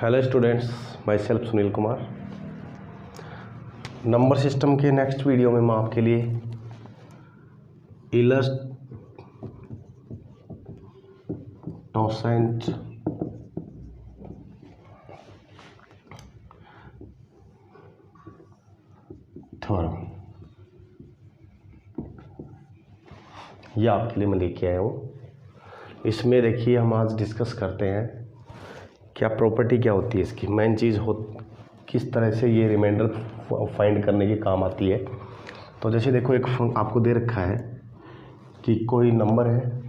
Hello students, my self Sunil Kumar. Number system के next video में मैं आपके लिए इलस्टोसेंट थ्योरम ये आपके लिए मैं लेके आया हूँ। इसमें देखिए हम आज डिस्कस करते हैं क्या प्रॉपर्टी क्या होती है इसकी, मेन चीज़ हो किस तरह से ये रिमाइंडर फाइंड करने के काम आती है। तो जैसे देखो एक आपको दे रखा है कि कोई नंबर है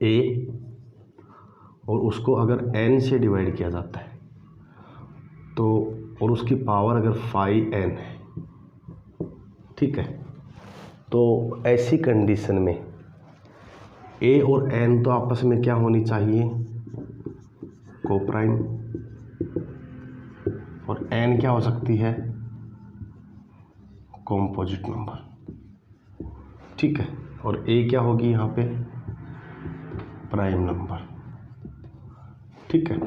ए और उसको अगर n से डिवाइड किया जाता है तो और उसकी पावर अगर 5n है, ठीक है, तो ऐसी कंडीशन में a और n तो आपस में क्या होनी चाहिए, कोप्राइम, और n क्या हो सकती है, कॉम्पोजिट नंबर, ठीक है, और a क्या होगी यहाँ पे, प्राइम नंबर, ठीक है।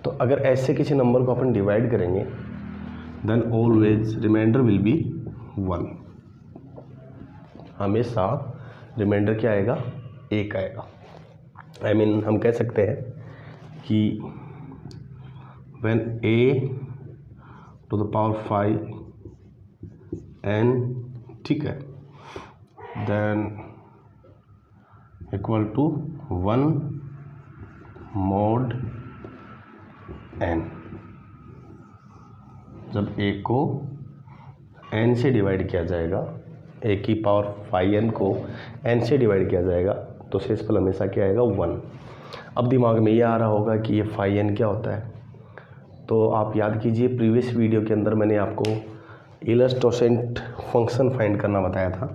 तो अगर ऐसे किसी नंबर को अपन डिवाइड करेंगे then always remainder will be 1, हमेशा रिमाइंडर क्या आएगा, 1 आएगा। आई मीन हम कह सकते हैं कि when a to the power 5n, ठीक है, then equal to 1 mod n। जब a को n से डिवाइड किया जाएगा, a की पावर 5n को n से डिवाइड किया जाएगा तो शेषफल हमेशा क्या आएगा, 1। अब दिमाग में ये आ रहा होगा कि ये 5n क्या होता है, तो आप याद कीजिए प्रीवियस वीडियो के अंदर मैंने आपको इलस्टोसेंट फंक्शन फाइंड करना बताया था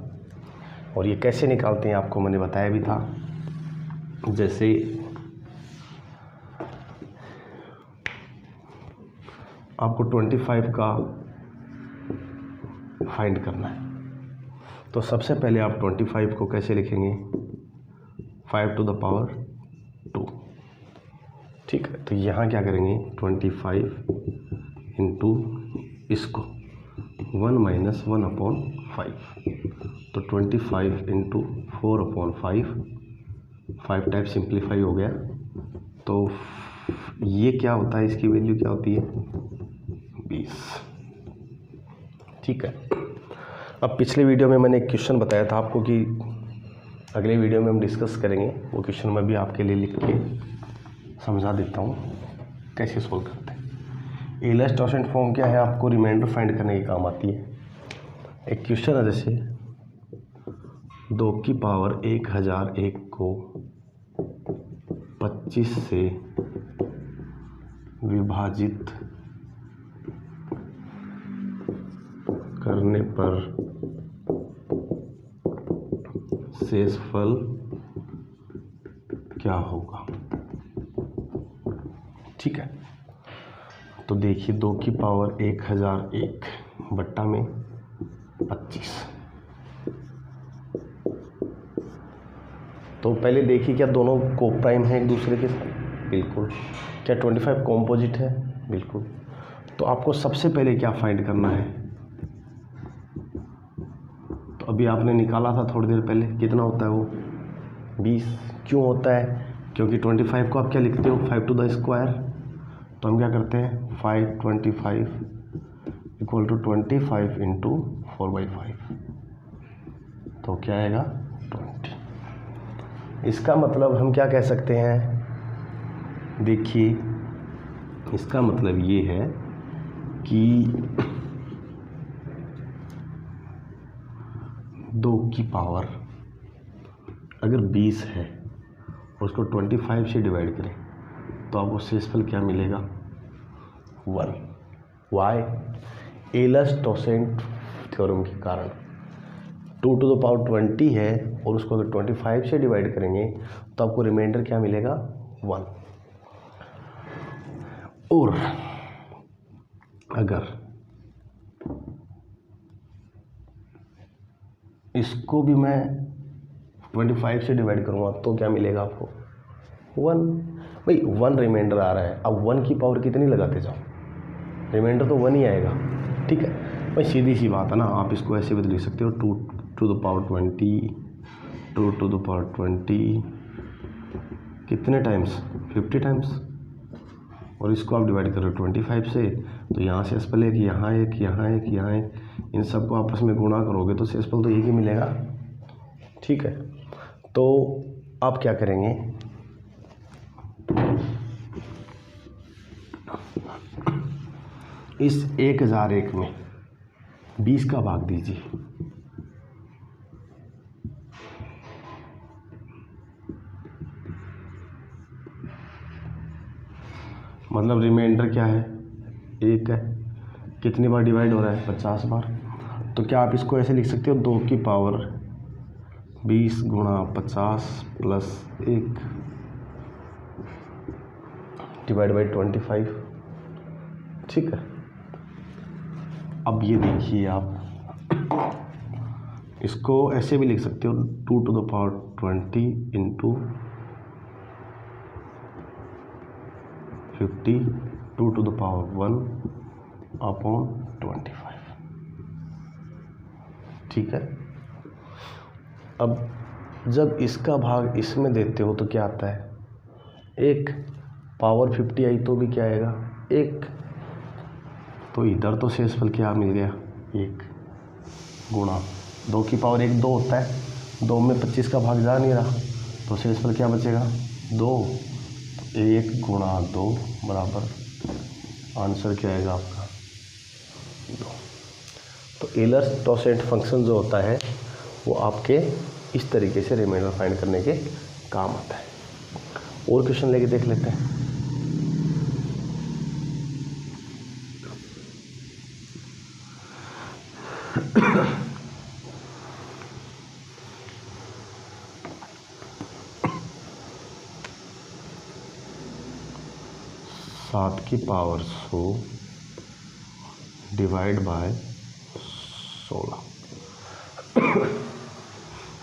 और ये कैसे निकालते हैं आपको मैंने बताया भी था। जैसे आपको 25 का फाइंड करना है तो सबसे पहले आप 25 को कैसे लिखेंगे, 5 to the power 2, ठीक है। तो यहाँ क्या करेंगे, 25 इंटू इसको 1 माइनस 1/5, तो 25 इंटू 4/5, 5 टाइप सिंप्लीफाई हो गया। तो ये क्या होता है, इसकी वैल्यू क्या होती है, 20, ठीक है। अब पिछले वीडियो में मैंने एक क्वेश्चन बताया था आपको कि अगले वीडियो में हम डिस्कस करेंगे, वो क्वेश्चन मैं भी आपके लिए लिख के समझा देता हूँ कैसे सोल्व करते हैं। इलस्टोसेंट फॉर्म क्या है, आपको रिमाइंडर फाइंड करने के काम आती है। एक क्वेश्चन है जैसे 2 की पावर 1001 को 25 से विभाजित करने पर शेषफल क्या होगा, ठीक है। तो देखिए 2 की पावर 1001 बट्टा में 25, तो पहले देखिए क्या दोनों कोप्राइम हैं एक दूसरे के साथ, बिल्कुल। क्या 25 कॉम्पोजिट है, बिल्कुल। तो आपको सबसे पहले क्या फाइंड करना है, तो अभी आपने निकाला था थोड़ी देर पहले, कितना होता है वो, 20। क्यों होता है, क्योंकि 25 को आप क्या लिखते हो, 5 to the स्क्वायर, तो हम क्या करते हैं 525 इक्वल टू 25 इंटू 4/5, तो क्या आएगा 20। इसका मतलब हम क्या कह सकते हैं, देखिए इसका मतलब ये है कि 2 की पावर अगर 20 है और उसको 25 से डिवाइड करें तो आपको शेषफल क्या मिलेगा, 1। वाई, इलस्टोसेंट थ्योरम के कारण 2 to the power 20 है और उसको अगर 25 से डिवाइड करेंगे तो आपको रिमाइंडर क्या मिलेगा, 1। और अगर इसको भी मैं 25 से डिवाइड करूँगा तो क्या मिलेगा आपको, 1। भाई 1 रिमाइंडर आ रहा है, अब 1 की पावर कितनी लगाते जाओ, रिमाइंडर तो 1 ही आएगा। ठीक है भाई, सीधी सी बात है ना, आप इसको ऐसे भी तो लिख सकते हो 2 to the power 20, 2 to the power 20 कितने टाइम्स, 50 टाइम्स, और इसको आप डिवाइड करो 25 से, तो यहाँ शेषफल एक, यहाँ एक, यहाँ एक, यहाँ एक, इन सबको आपस में गुणा करोगे तो शेषफल तो एक ही मिलेगा। ठीक है, तो आप क्या करेंगे, इस 1001 में 20 का भाग दीजिए, मतलब रिमाइंडर क्या है, 1 है, कितनी बार डिवाइड हो रहा है, 50 बार। तो क्या आप इसको ऐसे लिख सकते हो, 2 की पावर 20 गुणा 50 प्लस 1 डिवाइड बाई 25। ठीक है, अब ये देखिए आप इसको ऐसे भी लिख सकते हो, 2 to the power 20 into 50, 2 to the power 1 upon 25। ठीक है, अब जब इसका भाग इसमें देते हो तो क्या आता है, 1, पावर 50 आई तो भी क्या आएगा, 1, तो इधर तो शेषफल क्या मिल गया, 1 गुणा 2 की पावर 1 2 होता है, 2 में 25 का भाग जा नहीं रहा, तो शेषफल क्या बचेगा, 2, 1 गुणा 2 बराबर आंसर क्या आएगा आपका 2। तो एलर्स-टॉसेट फंक्शन जो होता है वो आपके इस तरीके से रिमाइंडर फाइंड करने के काम आता है। और क्वेश्चन लेके देख लेते हैं। सात की पावर 100 डिवाइड बाय 16।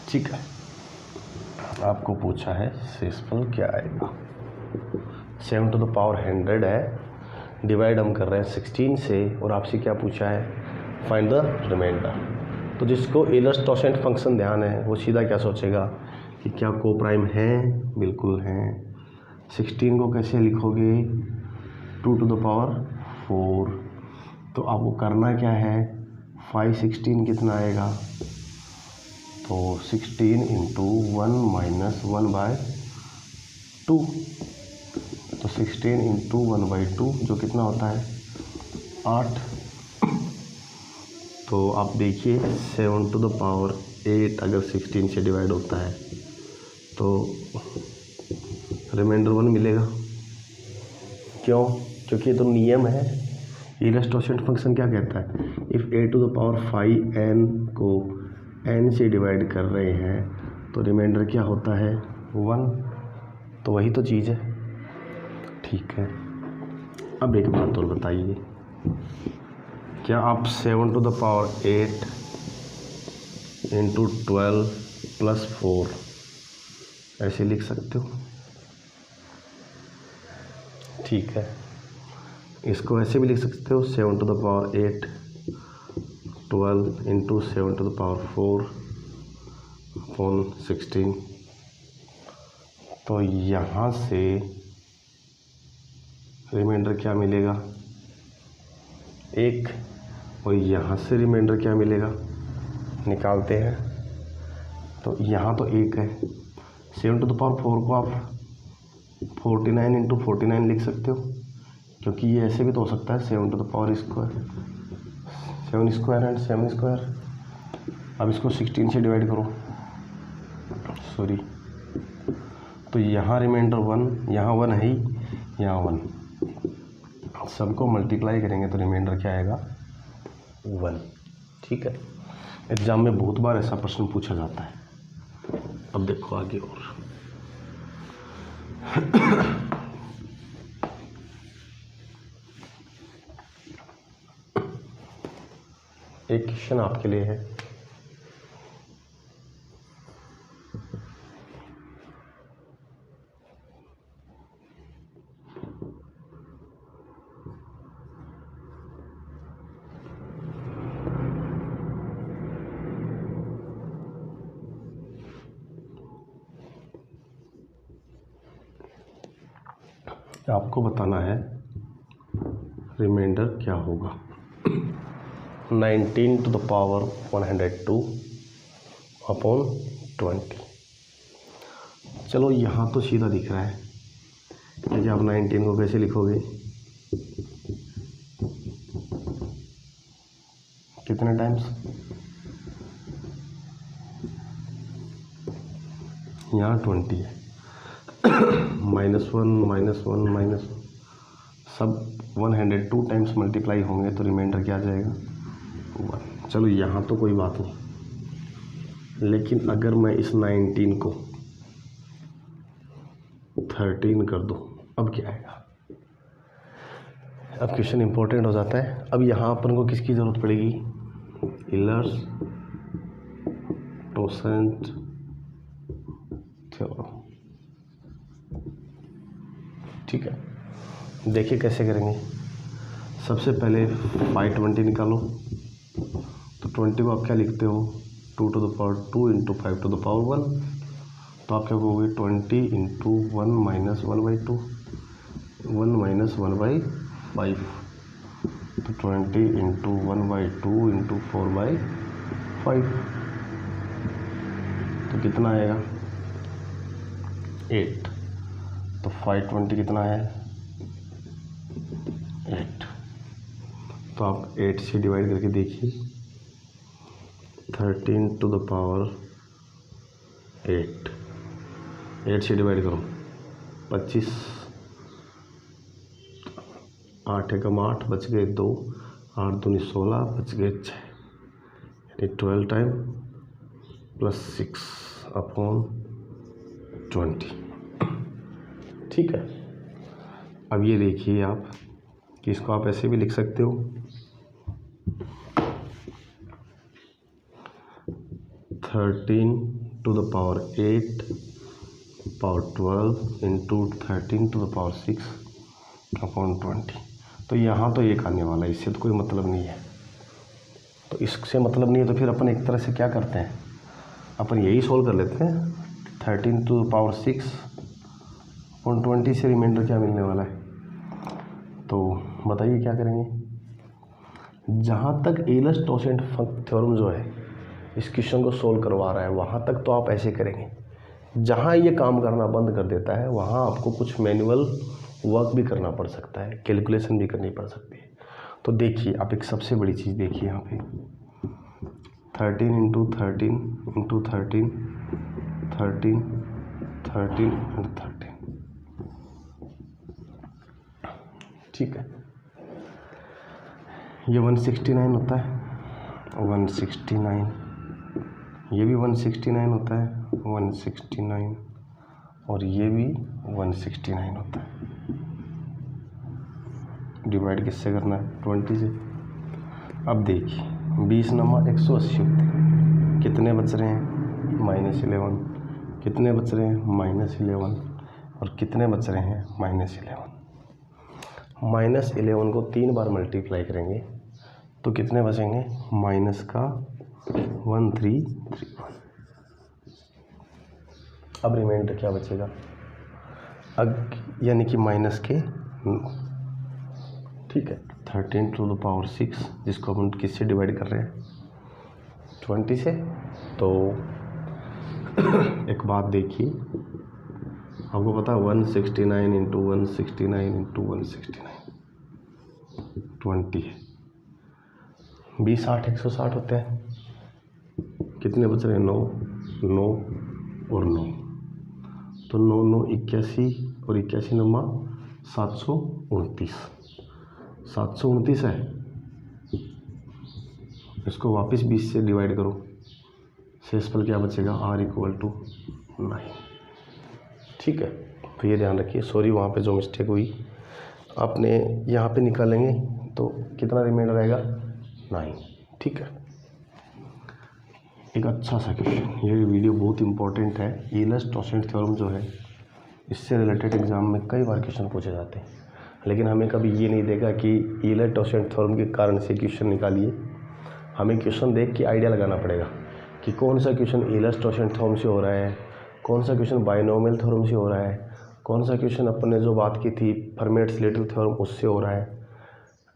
ठीक है, आपको पूछा है शेषफल क्या आएगा, 7 to the power 100 है, डिवाइड हम कर रहे हैं 16 से, और आपसे क्या पूछा है, फाइंड द रिमाइंडर। तो जिसको एलर्स-टॉसेट फंक्शन ध्यान है वो सीधा क्या सोचेगा कि क्या को प्राइम है, बिल्कुल हैं। 16 को कैसे लिखोगे, 2 to the power 4, तो आपको करना क्या है, 5 16 कितना आएगा, तो 16 इंटू 1 माइनस 1/2, तो 16 इंटू 1/2 जो कितना होता है 8। तो आप देखिए 7 to the power 8 अगर 16 से डिवाइड होता है तो रिमाइंडर 1 मिलेगा। क्यों, क्योंकि ये तो नियम है, एलर्स-टॉसेट फंक्शन क्या कहता है, if a to the power 5n को n से डिवाइड कर रहे हैं तो रिमाइंडर क्या होता है 1, तो वही तो चीज़ है। ठीक है, अब एक बात और बताइए, क्या आप 7 to the power 8 into 12 plus 4 ऐसे लिख सकते हो। ठीक है, इसको ऐसे भी लिख सकते हो, 7 to the power 8 12 into 7 to the power 4 upon 16। तो यहाँ से रिमाइंडर क्या मिलेगा 1, और यहाँ से रिमाइंडर क्या मिलेगा, निकालते हैं। तो यहाँ तो 1 है, 7 to the power 4 को आप 49 इंटू 49 लिख सकते हो, क्योंकि ये ऐसे भी तो हो सकता है 7 to the power square, 7 square and 7 square. अब इसको 16 से डिवाइड करो, सॉरी, तो यहाँ रिमाइंडर 1, यहाँ 1 है ही, यहाँ 1, सबको मल्टीप्लाई करेंगे तो रिमाइंडर क्या आएगा 1। ठीक है, एग्ज़ाम में बहुत बार ऐसा प्रश्न पूछा जाता है। अब देखो आगे और एक क्वेश्चन आपके लिए है, आपको बताना है रिमाइंडर क्या होगा। 19 to the power 102 अपॉन 20। चलो यहाँ तो सीधा दिख रहा है, क्योंकि आप 19 को कैसे लिखोगे, कितने टाइम्स, यहाँ 20 है, -1 सब 102 टाइम्स मल्टीप्लाई होंगे तो रिमाइंडर क्या आ जाएगा 1। चलो यहाँ तो कोई बात नहीं, लेकिन अगर मैं इस 19 को 13 कर दूँ, अब क्या आएगा। अब क्वेश्चन इंपॉर्टेंट हो जाता है। अब यहाँ अपन को किसकी ज़रूरत पड़ेगी, इलर्स टोसेंट थ्योरम। ठीक है, देखिए कैसे करेंगे। सबसे पहले 520 निकालो, तो 20 को आप क्या लिखते हो, 2 to the power 2 into 5 to the power 1, तो आप क्या कहोगे 20 इंटू 1 माइनस 1/2, 1 माइनस 1/5, तो 20 इंटू 1/2 इंटू 4/5, तो कितना आएगा 8। तो 520 कितना है 8। तो आप 8 से डिवाइड करके देखिए, 13 to the power 8 से डिवाइड करो 25, 8 एकम 8, बच गए 2, 8 दूनी 16, बच गए 6, यानी 12 टाइम प्लस 6 अपॉन 20। ठीक है, अब ये देखिए आप कि इसको आप ऐसे भी लिख सकते हो, 13 to the power 8 power 12 into 13 to the power 6 upon 20। तो यहाँ तो एक आने वाला है, इससे तो कोई मतलब नहीं है। तो इससे मतलब नहीं है तो फिर अपन एक तरह से क्या करते हैं, अपन यही सोल्व कर लेते हैं। 13 to the power 6 अपॉन 20 से रिमाइंडर क्या मिलने वाला है, तो बताइए क्या करेंगे। जहाँ तक एलर्स-टोसेंट थ्योरम जो है इस क्वेश्चन को सोल्व करवा रहा है, वहाँ तक तो आप ऐसे करेंगे। जहाँ ये काम करना बंद कर देता है वहाँ आपको कुछ मैनुअल वर्क भी करना पड़ सकता है, कैलकुलेशन भी करनी पड़ सकती है। तो देखिए आप एक सबसे बड़ी चीज़ देखिए यहाँ पे 13 इंटू 13 इंटू 13 13 13 एंड 13। ठीक है, ये 169 होता है, 169, ये भी 169 होता है, 169, और ये भी 169 होता है। डिवाइड किससे करना है 20 से। अब देखिए 20 नमा 180 होते हैं, कितने बच रहे हैं -11, कितने बच रहे हैं -11, और कितने बच रहे हैं -11। -11 को 3 बार मल्टीप्लाई करेंगे तो कितने बचेंगे, माइनस का 1331। अब रिमाइंडर क्या बचेगा, अब यानी कि माइनस के 9। ठीक है, 13 to the power 6 जिसको हम किससे डिवाइड कर रहे हैं 20 से। तो एक बात देखिए, आपको पता है 169 इंटू 169 इंटू 169 20 है, 20 8 160 होते हैं, कितने बच रहे हैं 9 9 और 9, तो 9 9 81 और 81 नमा 729, 729 है। इसको वापस 20 से डिवाइड करो, शेषफल क्या बचेगा r = 9। ठीक है, तो ये ध्यान रखिए, सॉरी वहाँ पे जो मिस्टेक हुई आपने यहाँ पे निकालेंगे तो कितना रिमाइंडर आएगा 9। ठीक है, एक अच्छा सा क्वेश्चन, ये वीडियो बहुत इंपॉर्टेंट है। एलर्स-टोसेंट थ्योरम जो है इससे रिलेटेड एग्जाम में कई बार क्वेश्चन पूछे जाते हैं, लेकिन हमें कभी ये नहीं देखा कि एलर्स-टोसेंट थ्योरम के कारण से क्वेश्चन निकालिए। हमें क्वेश्चन देख के आइडिया लगाना पड़ेगा कि कौन सा क्वेश्चन एलर्स-टोसेंट थ्योरम से हो रहा है, कौन सा क्वेश्चन बायनोमियल थ्योरम से हो रहा है, कौन सा क्वेश्चन अपन ने जो बात की थी फर्मेट-स्लेटर थ्योरम, उससे हो रहा है।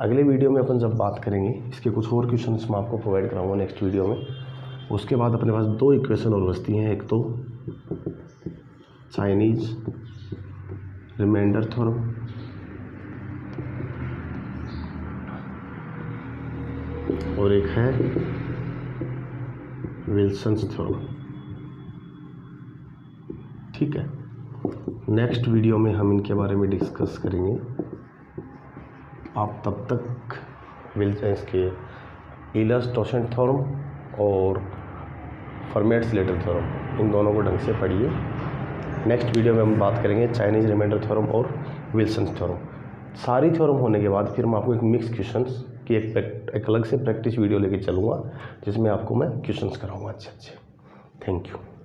अगले वीडियो में अपन जब बात करेंगे इसके कुछ और क्वेश्चंस मैं आपको प्रोवाइड कराऊंगा नेक्स्ट वीडियो में। उसके बाद अपने पास 2 इक्वेशन और बचती हैं, एक तो चाइनीज रिमाइंडर थ्योरम और एक है विल्सन्स थ्योरम। ठीक है, नेक्स्ट वीडियो में हम इनके बारे में डिस्कस करेंगे। आप तब तक विल्सन्स के ईलर्स-टोरशन थ्योरम और फर्मेट-स्लेटर थ्योरम इन दोनों को ढंग से पढ़िए। नेक्स्ट वीडियो में हम बात करेंगे चाइनीज रिमाइंडर थ्योरम और विल्सन्स थ्योरम। सारी थ्योरम होने के बाद फिर मैं आपको एक मिक्स क्वेश्चंस की एक अलग से प्रैक्टिस वीडियो लेके चलूँगा, जिसमें आपको मैं क्वेश्चंस कराऊँगा अच्छे। Thank you.